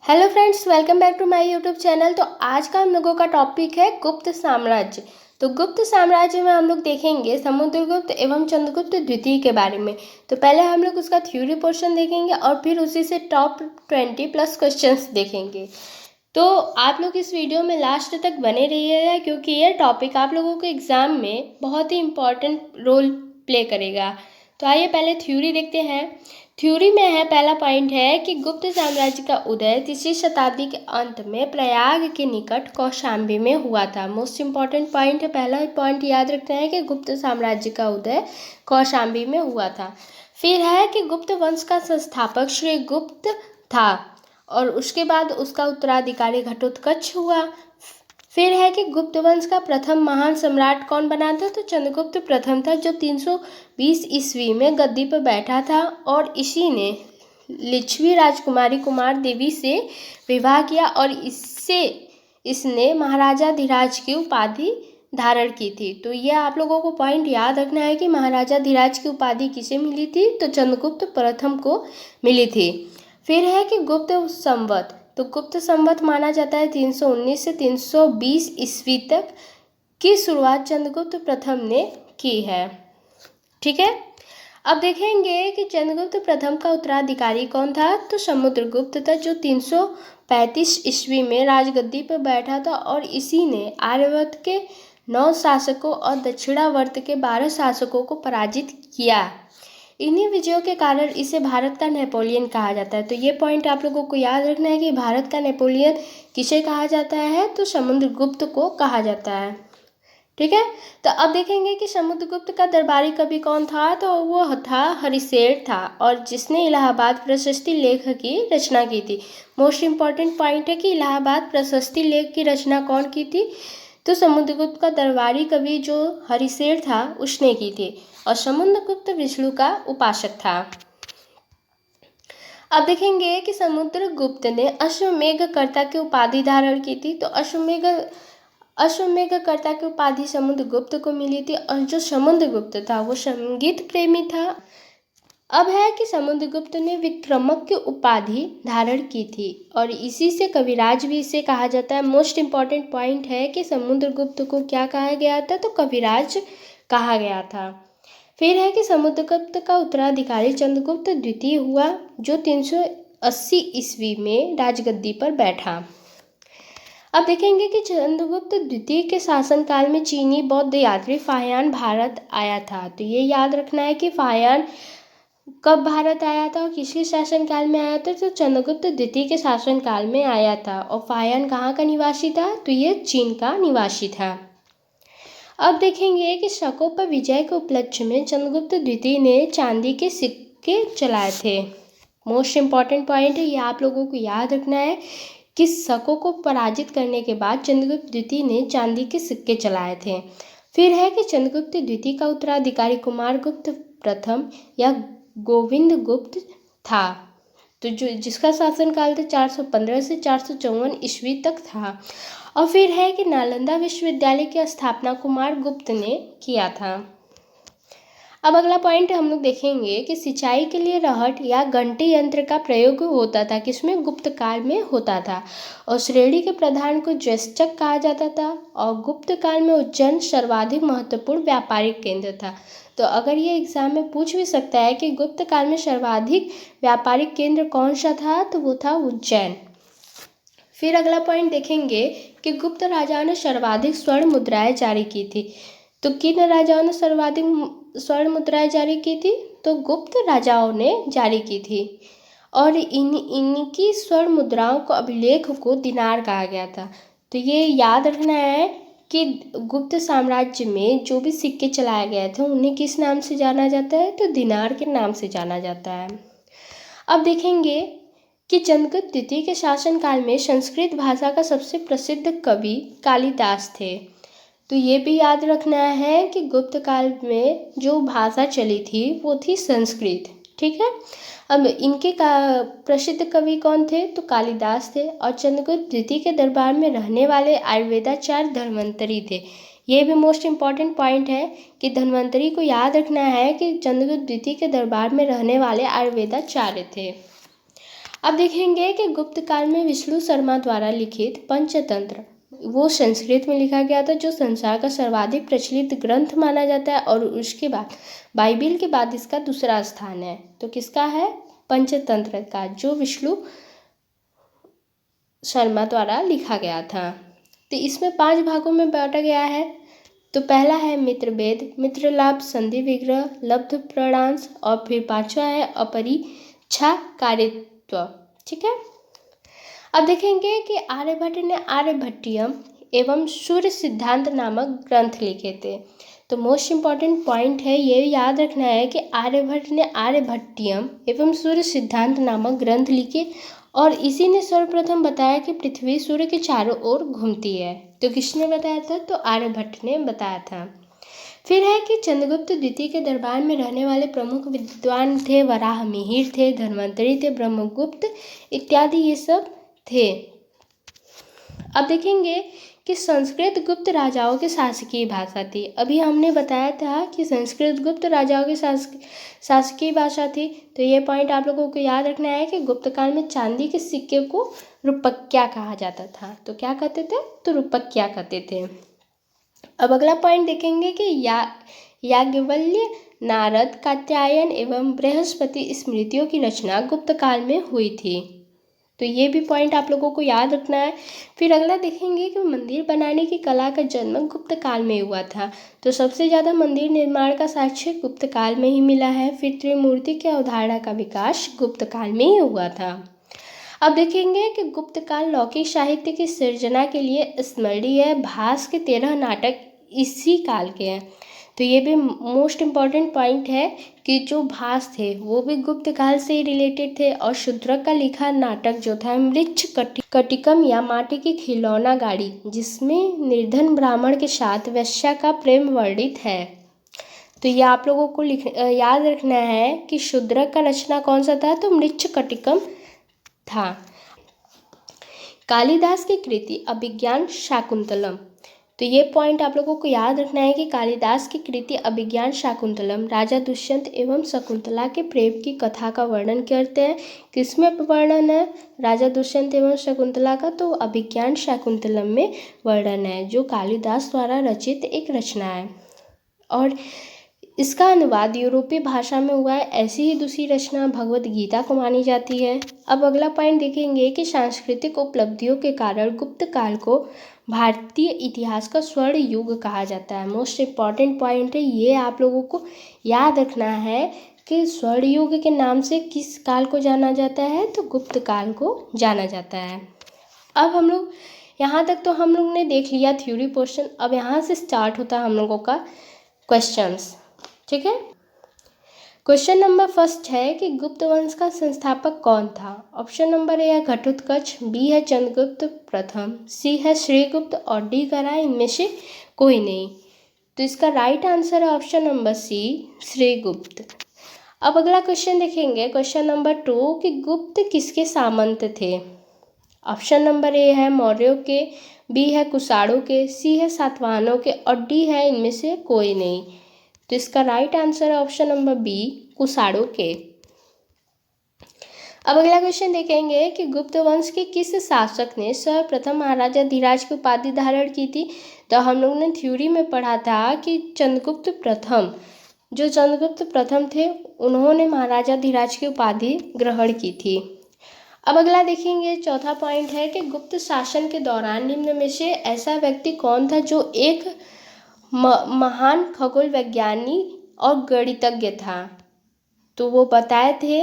Hello friends, welcome back to my YouTube channel. तो आज का हम लोगों का टॉपिक है गुप्त साम्राज्य। तो गुप्त साम्राज्य में हम लोग देखेंगे समुद्रगुप्त एवं चंद्रगुप्त द्वितीय के बारे में। तो पहले हम लोग उसका थ्योरी पोर्शन देखेंगे और फिर उसी से टॉप 20+ क्वेश्चंस देखेंगे। तो आप लोग इस वीडियो में लास्ट तक बने रहिएगा, क्योंकि ये टॉपिक आप लोगों के एग्ज़ाम में बहुत ही इम्पॉर्टेंट रोल प्ले करेगा। तो आइए पहले थ्योरी देखते हैं। थ्योरी में है, पहला पॉइंट है कि गुप्त साम्राज्य का उदय 3वीं शताब्दी के अंत में प्रयाग के निकट कौशाम्बी में हुआ था। मोस्ट इम्पॉर्टेंट पॉइंट है, पहला पॉइंट याद रखना है कि गुप्त साम्राज्य का उदय कौशाम्बी में हुआ था। फिर है कि गुप्त वंश का संस्थापक श्री गुप्त था और उसके बाद उसका उत्तराधिकारी घटोत्कच हुआ। फिर है कि गुप्त वंश का प्रथम महान सम्राट कौन बना था, तो चंद्रगुप्त प्रथम था, जो 320 ईस्वी में गद्दी पर बैठा था और इसी ने लिच्छवी राजकुमारी कुमार देवी से विवाह किया और इसने महाराजा धीराज की उपाधि धारण की थी। तो ये आप लोगों को पॉइंट याद रखना है कि महाराजा धीराज की उपाधि किसे मिली थी, तो चंद्रगुप्त प्रथम को मिली थी। फिर है कि गुप्त संवत, तो गुप्त संवत माना जाता है 319 से 320 ईस्वी तक की शुरुआत चंद्रगुप्त प्रथम ने की है। ठीक है, अब देखेंगे कि चंद्रगुप्त प्रथम का उत्तराधिकारी कौन था, तो समुद्रगुप्त था, जो 335 ईस्वी में राजगद्दी पर बैठा था और इसी ने आर्यावर्त के 9 शासकों और दक्षिणावर्त के 12 शासकों को पराजित किया। इन्हीं विजयों के कारण इसे भारत का नेपोलियन कहा जाता है। तो ये पॉइंट आप लोगों को याद रखना है कि भारत का नेपोलियन किसे कहा जाता है, तो समुद्रगुप्त को कहा जाता है। ठीक है, तो अब देखेंगे कि समुद्रगुप्त का दरबारी कवि कौन था, तो वो था हरिशेर था, और जिसने इलाहाबाद प्रशस्ति लेख की रचना की थी। मोस्ट इम्पॉर्टेंट पॉइंट है कि इलाहाबाद प्रशस्ति लेख की रचना कौन की थी, तो समुद्रगुप्त का दरबारी कवि जो हरिशेर था उसने की थी, और समुद्रगुप्त विष्णु का उपासक था। अब देखेंगे कि समुद्रगुप्त ने अश्वमेधकर्ता की उपाधि धारण की थी। तो अश्वमेधकर्ता की उपाधि समुद्रगुप्त को मिली थी, और जो समुद्रगुप्त था वो संगीत प्रेमी था। अब है कि समुद्रगुप्त ने विक्रमक की उपाधि धारण की थी और इसी से कविराज भी इसे कहा जाता है। मोस्ट इम्पॉर्टेंट पॉइंट है कि समुद्रगुप्त को क्या कहा गया था, तो कविराज कहा गया था। फिर है कि समुद्रगुप्त का उत्तराधिकारी चंद्रगुप्त द्वितीय हुआ, जो 380 ईस्वी में राजगद्दी पर बैठा। अब देखेंगे कि चंद्रगुप्त द्वितीय के शासनकाल में चीनी बौद्ध यात्री फाहियान भारत आया था। तो ये याद रखना है कि फाहियान कब भारत आया था और किसके शासनकाल में आया था, तो चंद्रगुप्त द्वितीय के शासनकाल में आया था। और फाहियान कहाँ का निवासी था, तो ये चीन का निवासी था। अब देखेंगे कि शकों पर विजय के उपलक्ष्य में चंद्रगुप्त द्वितीय ने चांदी के सिक्के चलाए थे। मोस्ट इम्पॉर्टेंट पॉइंट है, ये आप लोगों को याद रखना है कि शकों को पराजित करने के बाद चंद्रगुप्त द्वितीय ने चांदी के सिक्के चलाए थे। फिर है कि चंद्रगुप्त द्वितीय का उत्तराधिकारी कुमार गुप्त प्रथम या गोविंद गुप्त था, तो जो जिसका शासनकाल था 415 से 454 ईस्वी तक था। और फिर है कि नालंदा विश्वविद्यालय की स्थापना कुमार गुप्त ने किया था। अब अगला पॉइंट हम लोग देखेंगे कि सिंचाई के लिए रहट या घंटी यंत्र का प्रयोग होता था, किसमें, गुप्त काल में होता था। और श्रेणी के प्रधान को ज्येष्ठक कहा जाता था, और गुप्त काल में उज्जैन सर्वाधिक महत्वपूर्ण व्यापारिक केंद्र था। तो अगर ये एग्जाम में पूछ भी सकता है कि गुप्त काल में सर्वाधिक व्यापारिक केंद्र कौन सा था, तो वो था उज्जैन। फिर अगला पॉइंट देखेंगे कि गुप्त राजाओं ने सर्वाधिक स्वर्ण मुद्राएं जारी की थी। तो किन राजाओं ने सर्वाधिक स्वर्ण मुद्राएं जारी की थी, तो गुप्त राजाओं ने जारी की थी, और इनकी स्वर्ण मुद्राओं को अभिलेख को दिनार कहा गया था। तो ये याद रखना है कि गुप्त साम्राज्य में जो भी सिक्के चलाए गए थे उन्हें किस नाम से जाना जाता है, तो दिनार के नाम से जाना जाता है। अब देखेंगे कि चंद्रगुप्त द्वितीय के शासनकाल में संस्कृत भाषा का सबसे प्रसिद्ध कवि कालिदास थे। तो ये भी याद रखना है कि गुप्त काल में जो भाषा चली थी वो थी संस्कृत। ठीक है, अब इनके प्रसिद्ध कवि कौन थे, तो कालिदास थे, और चंद्रगुप्त द्वितीय के दरबार में रहने वाले आयुर्वेदाचार्य धन्वंतरी थे। ये भी मोस्ट इम्पॉर्टेंट पॉइंट है कि धन्वंतरी को याद रखना है कि चंद्रगुप्त द्वितीय के दरबार में रहने वाले आयुर्वेदाचार्य थे। अब देखेंगे कि गुप्त काल में विष्णु शर्मा द्वारा लिखित पंचतंत्र, वो संस्कृत में लिखा गया था, जो संसार का सर्वाधिक प्रचलित ग्रंथ माना जाता है और उसके बाद बाइबिल के बाद इसका दूसरा स्थान है। तो किसका है? पंचतंत्र का, जो विष्णु शर्मा द्वारा लिखा गया था। तो इसमें 5 भागों में बांटा गया है। तो पहला है मित्रभेद, मित्रलाभ, संधि विग्रह, लब्ध प्रणांश, और फिर 5वां है अपरिच्छा कारित्व। ठीक है। अब देखेंगे कि आर्यभट्ट ने आर्यभट्टियम एवं सूर्य सिद्धांत नामक ग्रंथ लिखे थे। तो मोस्ट इम्पॉर्टेंट पॉइंट है, ये याद रखना है कि आर्यभट्ट ने आर्यभट्टियम एवं सूर्य सिद्धांत नामक ग्रंथ लिखे और इसी ने सर्वप्रथम बताया कि पृथ्वी सूर्य के चारों ओर घूमती है। तो किसने बताया था? तो आर्यभट्ट ने बताया था। फिर है कि चंद्रगुप्त द्वितीय के दरबार में रहने वाले प्रमुख विद्वान थे वराहमिहिर थे, धन्वंतरि थे, ब्रह्मगुप्त इत्यादि ये सब थे। अब देखेंगे कि संस्कृत गुप्त राजाओं की शासकीय भाषा थी। अभी हमने बताया था कि संस्कृत गुप्त राजाओं की शासकीय भाषा थी। तो ये पॉइंट आप लोगों को याद रखना है कि गुप्त काल में चांदी के सिक्के को रुपक्या कहा जाता था। तो क्या कहते थे? तो रुपक्या कहते थे। अब अगला पॉइंट देखेंगे कि याज्ञवल्क्य, नारद, कात्यायन एवं बृहस्पति स्मृतियों की रचना गुप्त काल में हुई थी। तो ये भी पॉइंट आप लोगों को याद रखना है। फिर अगला देखेंगे कि मंदिर बनाने की कला का जन्म गुप्त काल में हुआ था। तो सबसे ज़्यादा मंदिर निर्माण का साक्ष्य गुप्त काल में ही मिला है। फिर त्रिमूर्ति की अवधारणा का विकास गुप्त काल में ही हुआ था। अब देखेंगे कि गुप्त काल लौकिक साहित्य की सृजना के लिए स्मरणीय है। भास के 13 नाटक इसी काल के हैं। तो ये भी मोस्ट इम्पॉर्टेंट पॉइंट है कि जो भास थे वो भी गुप्त काल से ही रिलेटेड थे। और शूद्रक का लिखा नाटक जो था मृच्छ कटिकम या माटी की खिलौना गाड़ी, जिसमें निर्धन ब्राह्मण के साथ वेश्या का प्रेम वर्णित है। तो ये आप लोगों को याद रखना है कि शूद्रक का रचना कौन सा था? तो मृच्छ कटिकम था। कालिदास की कृति अभिज्ञान शाकुंतलम। तो ये पॉइंट आप लोगों को याद रखना है कि कालिदास की कृति अभिज्ञान शाकुंतलम राजा दुष्यंत एवं शकुंतला के प्रेम की कथा का वर्णन करते हैं। किसमें वर्णन है राजा दुष्यंत एवं शकुंतला का? तो अभिज्ञान शाकुंतलम में वर्णन है, जो कालिदास द्वारा रचित एक रचना है और इसका अनुवाद यूरोपीय भाषा में हुआ है। ऐसी ही दूसरी रचना भगवद गीता को मानी जाती है। अब अगला पॉइंट देखेंगे कि सांस्कृतिक उपलब्धियों के कारण गुप्त काल को भारतीय इतिहास का स्वर्ण युग कहा जाता है। मोस्ट इम्पॉर्टेंट पॉइंट है, ये आप लोगों को याद रखना है कि स्वर्ण युग के नाम से किस काल को जाना जाता है? तो गुप्त काल को जाना जाता है। अब हम लोग यहाँ तक तो हम लोग ने देख लिया थ्योरी पोर्शन। अब यहाँ से स्टार्ट होता है हम लोगों का क्वेश्चंस। ठीक है। क्वेश्चन नंबर फर्स्ट है कि गुप्त वंश का संस्थापक कौन था? ऑप्शन नंबर ए है घटोत्कच, बी है चंद्रगुप्त प्रथम, सी है श्रीगुप्त और डी कह रहा है इनमें से कोई नहीं। तो इसका राइट आंसर है ऑप्शन नंबर सी, श्रीगुप्त। अब अगला क्वेश्चन देखेंगे, क्वेश्चन नंबर 2 कि गुप्त किसके सामंत थे? ऑप्शन नंबर ए है मौर्यों के, बी है कुषाणों के, सी है सातवाहनों के और डी है इनमें से कोई नहीं। तो इसका राइट आंसर है ऑप्शन नंबर बी, कुषाणों के। अब अगला क्वेश्चन देखेंगे कि गुप्त वंश के किस शासक ने सर्वप्रथम महाराजा धीराज की उपाधि धारण की थी? तो हम लोग ने थ्योरी में पढ़ा था कि चंद्रगुप्त प्रथम, जो चंद्रगुप्त प्रथम थे, उन्होंने महाराजा धीराज की उपाधि ग्रहण की थी। अब अगला देखेंगे, चौथा पॉइंट है कि गुप्त शासन के दौरान निम्न में से ऐसा व्यक्ति कौन था जो एक महान खगोल वैज्ञानी और गणितज्ञ था? तो वो बताए थे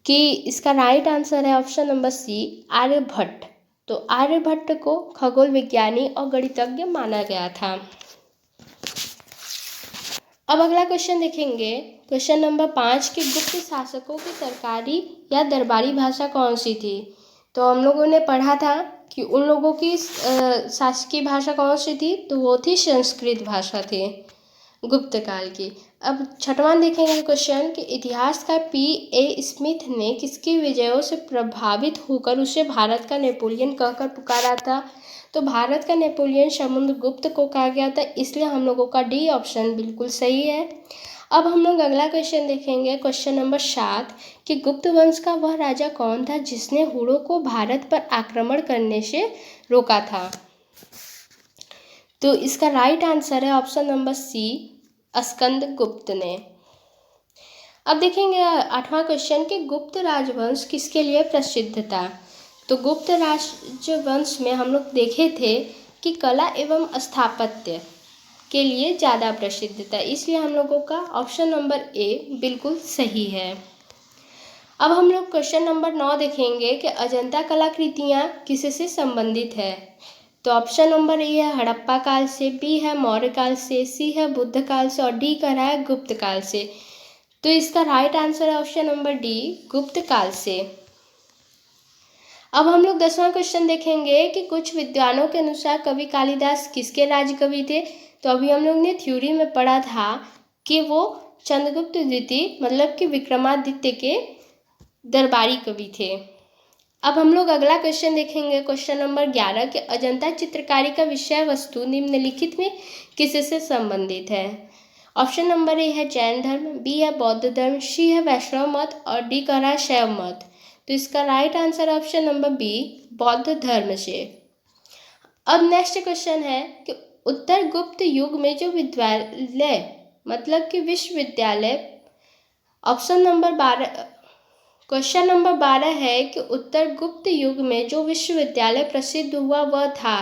कि इसका राइट आंसर है ऑप्शन नंबर सी, आर्यभट्ट। तो आर्यभट्ट को खगोल विज्ञानी और गणितज्ञ माना गया था। अब अगला क्वेश्चन देखेंगे, क्वेश्चन नंबर 5 कि गुप्त शासकों की सरकारी या दरबारी भाषा कौन सी थी? तो हम लोगों ने पढ़ा था कि उन लोगों की शासकीय भाषा कौन सी थी? तो वो थी संस्कृत भाषा थी गुप्त काल की। अब छठवां देखेंगे क्वेश्चन कि इतिहासकार P.A. स्मिथ ने किसकी विजयों से प्रभावित होकर उसे भारत का नेपोलियन कहकर पुकारा था? तो भारत का नेपोलियन समुद्रगुप्त को कहा गया था, इसलिए हम लोगों का डी ऑप्शन बिल्कुल सही है। अब हम लोग अगला क्वेश्चन देखेंगे, क्वेश्चन नंबर 7, कि गुप्त वंश का वह राजा कौन था जिसने हुणों को भारत पर आक्रमण करने से रोका था। तो इसका राइट आंसर है ऑप्शन नंबर सी, स्कंदगुप्त ने। अब देखेंगे 8वां क्वेश्चन कि गुप्त राजवंश किसके लिए प्रसिद्ध था। तो गुप्त राजवंश में हम लोग देखे थे कि कला एवं स्थापत्य के लिए ज़्यादा प्रसिद्ध था, इसलिए हम लोगों का ऑप्शन नंबर ए बिल्कुल सही है। अब हम लोग क्वेश्चन नंबर 9 देखेंगे कि अजंता कलाकृतियाँ किससे संबंधित है। तो ऑप्शन नंबर ए है हड़प्पा काल से, बी है मौर्य काल से, सी है बुद्ध काल से और डी कह रहा है गुप्त काल से। तो इसका राइट आंसर है ऑप्शन नंबर डी, गुप्त काल से। अब हम लोग 10वां क्वेश्चन देखेंगे कि कुछ विद्वानों के अनुसार कवि कालिदास किसके राजकवि थे। तो अभी हम लोग ने थ्योरी में पढ़ा था कि वो चंद्रगुप्त द्वितीय मतलब कि विक्रमादित्य के दरबारी कवि थे। अब हम लोग अगला क्वेश्चन देखेंगे, क्वेश्चन नंबर 11, कि अजंता चित्रकारी का विषय वस्तु निम्नलिखित में किससे संबंधित है। ऑप्शन नंबर ए है जैन धर्म, बी है बौद्ध धर्म, सी है वैष्णव मत और डी कह रहा है शैव मत। तो इसका right answer option number B, बौद्ध धर्म से। अब नेक्स्ट क्वेश्चन है कि उत्तर गुप्त युग में जो विद्यालय मतलब कि विश्वविद्यालय, ऑप्शन नंबर 12, क्वेश्चन नंबर 12 है कि उत्तर गुप्त युग में जो विश्वविद्यालय प्रसिद्ध हुआ वह था।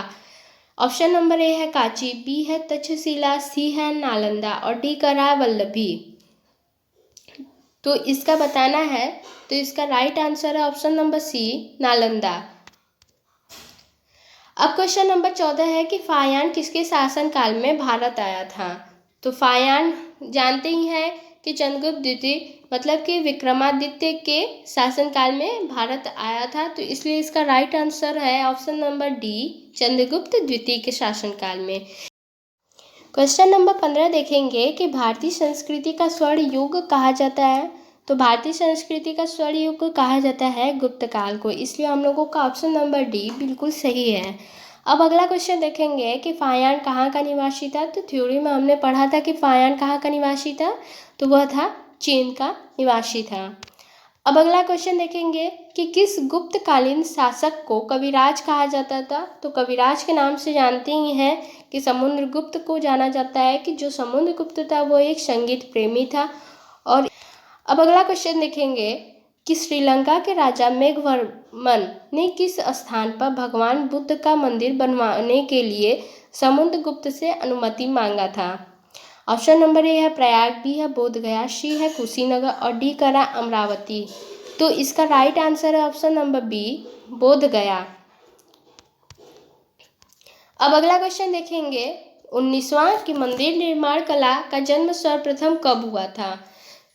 ऑप्शन नंबर ए है कांची, बी है तक्षशिला, सी है नालंदा और डी कह रहा है वल्लभी। तो इसका बताना है, तो इसका राइट आंसर है ऑप्शन नंबर सी, नालंदा। अब क्वेश्चन नंबर 14 है कि फाहियान किसके शासनकाल में भारत आया था। तो फाहियान जानते ही हैं कि चंद्रगुप्त द्वितीय मतलब कि विक्रमादित्य के शासनकाल में भारत आया था, तो इसलिए इसका राइट आंसर है ऑप्शन नंबर डी, चंद्रगुप्त द्वितीय के शासनकाल में। क्वेश्चन नंबर 15 देखेंगे कि भारतीय संस्कृति का स्वर्ण युग कहा जाता है। तो भारतीय संस्कृति का स्वर्ण युग कहा जाता है गुप्त काल को, इसलिए हम लोगों का ऑप्शन नंबर डी बिल्कुल सही है। अब अगला क्वेश्चन देखेंगे कि फाहियान कहाँ का निवासी था। तो थ्योरी में हमने पढ़ा था कि फाहियान कहाँ का निवासी था, तो वह था चीन का निवासी था। अब अगला क्वेश्चन देखेंगे कि किस गुप्तकालीन शासक को कविराज कहा जाता था। तो कविराज के नाम से जानते ही हैं कि समुद्रगुप्त को जाना जाता है, कि जो समुद्रगुप्त था वो एक संगीत प्रेमी था। और अब अगला क्वेश्चन देखेंगे कि श्रीलंका के राजा मेघवर्मन ने किस स्थान पर भगवान बुद्ध का मंदिर बनवाने के लिए समुद्रगुप्त से अनुमति मांगा था। ऑप्शन नंबर ए है प्रयाग, बी है बोधगया, सी है कुशीनगर और डी करा अमरावती। तो इसका राइट आंसर है ऑप्शन नंबर बी, बोधगया। अब अगला क्वेश्चन देखेंगे 19वां कि मंदिर निर्माण कला का जन्म सर्वप्रथम कब हुआ था।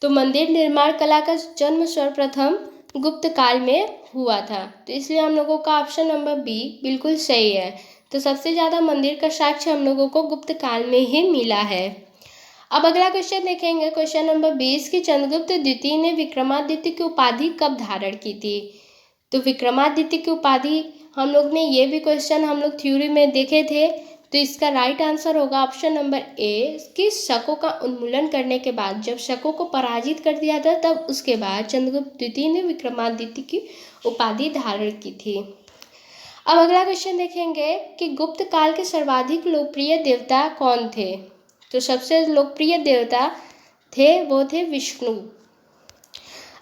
तो मंदिर निर्माण कला का जन्म सर्वप्रथम गुप्त काल में हुआ था, तो इसलिए हम लोगों का ऑप्शन नंबर बी बिल्कुल सही है। तो सबसे ज़्यादा मंदिर का साक्ष्य हम लोगों को गुप्त काल में ही मिला है। अब अगला क्वेश्चन देखेंगे, क्वेश्चन नंबर 20 कि चंद्रगुप्त द्वितीय ने विक्रमादित्य की उपाधि कब धारण की थी। तो विक्रमादित्य की उपाधि हम लोग ने ये भी क्वेश्चन हम लोग थ्योरी में देखे थे, तो इसका राइट आंसर होगा ऑप्शन नंबर ए कि शकों का उन्मूलन करने के बाद, जब शकों को पराजित कर दिया था तब उसके बाद चंद्रगुप्त द्वितीय ने विक्रमादित्य की उपाधि धारण की थी। अब अगला क्वेश्चन देखेंगे कि गुप्त काल के सर्वाधिक लोकप्रिय देवता कौन थे। तो सबसे लोकप्रिय देवता थे वो थे विष्णु।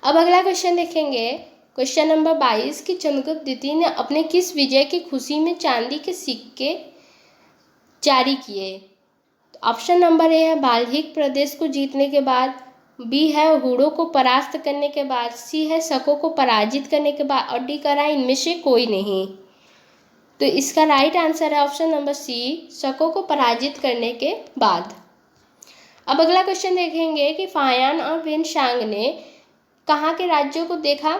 अब अगला क्वेश्चन देखेंगे, क्वेश्चन नंबर 22 कि चंद्रगुप्त द्वितीय ने अपने किस विजय की खुशी में चांदी के सिक्के जारी किए। ऑप्शन नंबर ए है बाल्हिक प्रदेश को जीतने के बाद, बी है हुणों को परास्त करने के बाद, सी है शकों को पराजित करने के बाद और डी कह रहा है इनमें से कोई नहीं। तो इसका राइट आंसर है ऑप्शन नंबर सी, शकों को पराजित करने के बाद। अब अगला क्वेश्चन देखेंगे कि फाहियान और वेनसांग ने कहाँ के राज्यों को देखा।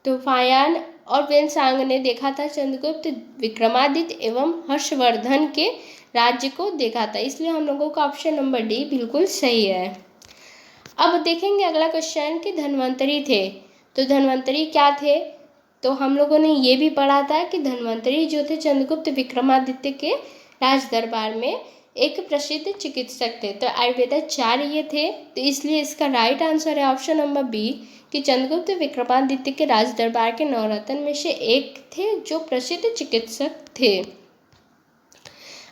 तो फाहियान और वेनसांग ने देखा था चंद्रगुप्त, विक्रमादित्य एवं हर्षवर्धन के राज्य को देखा था, इसलिए हम लोगों का ऑप्शन नंबर डी बिल्कुल सही है। अब देखेंगे अगला क्वेश्चन कि धन्वंतरी थे। तो धन्वंतरी क्या थे। तो हम लोगों ने ये भी पढ़ा था कि धन्वंतरी जो थे चंद्रगुप्त विक्रमादित्य के राज दरबार में एक प्रसिद्ध चिकित्सक थे। तो आयुर्वेदाचार्य ये थे, तो इसलिए इसका राइट आंसर है ऑप्शन नंबर बी कि चंद्रगुप्त विक्रमादित्य के राज दरबार के नवरत्न में से एक थे जो प्रसिद्ध चिकित्सक थे।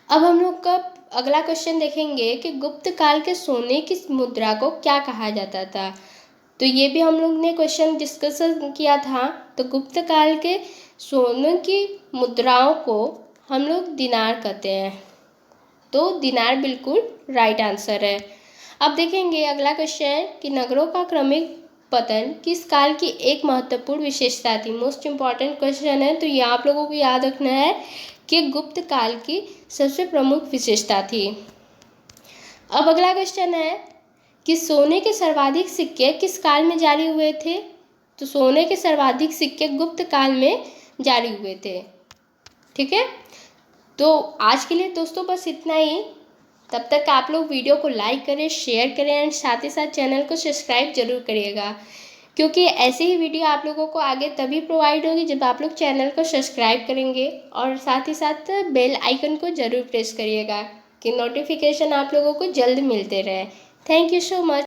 अब हम लोग का अगला क्वेश्चन देखेंगे कि गुप्त काल के सोने की मुद्रा को क्या कहा जाता था। तो ये भी हम लोग ने क्वेश्चन डिस्कस किया था। तो गुप्त काल के सोने की मुद्राओं को हम लोग दिनार कहते हैं। तो दिनार बिल्कुल राइट आंसर है। अब देखेंगे अगला क्वेश्चन कि नगरों का क्रमिक पतन किस काल की एक महत्वपूर्ण विशेषता थी। मोस्ट इम्पॉर्टेंट क्वेश्चन है, तो ये आप लोगों को याद रखना है कि गुप्त काल की सबसे प्रमुख विशेषता थी। अब अगला क्वेश्चन है कि सोने के सर्वाधिक सिक्के किस काल में जारी हुए थे। तो सोने के सर्वाधिक सिक्के गुप्त काल में जारी हुए थे। ठीक है, तो आज के लिए दोस्तों बस इतना ही। तब तक आप लोग वीडियो को लाइक करें, शेयर करें एंड साथ ही साथ चैनल को सब्सक्राइब जरूर करिएगा, क्योंकि ऐसे ही वीडियो आप लोगों को आगे तभी प्रोवाइड होगी जब आप लोग चैनल को सब्सक्राइब करेंगे और साथ ही साथ बेल आइकन को ज़रूर प्रेस करिएगा कि नोटिफिकेशन आप लोगों को जल्द मिलते रहे। Thank you so much.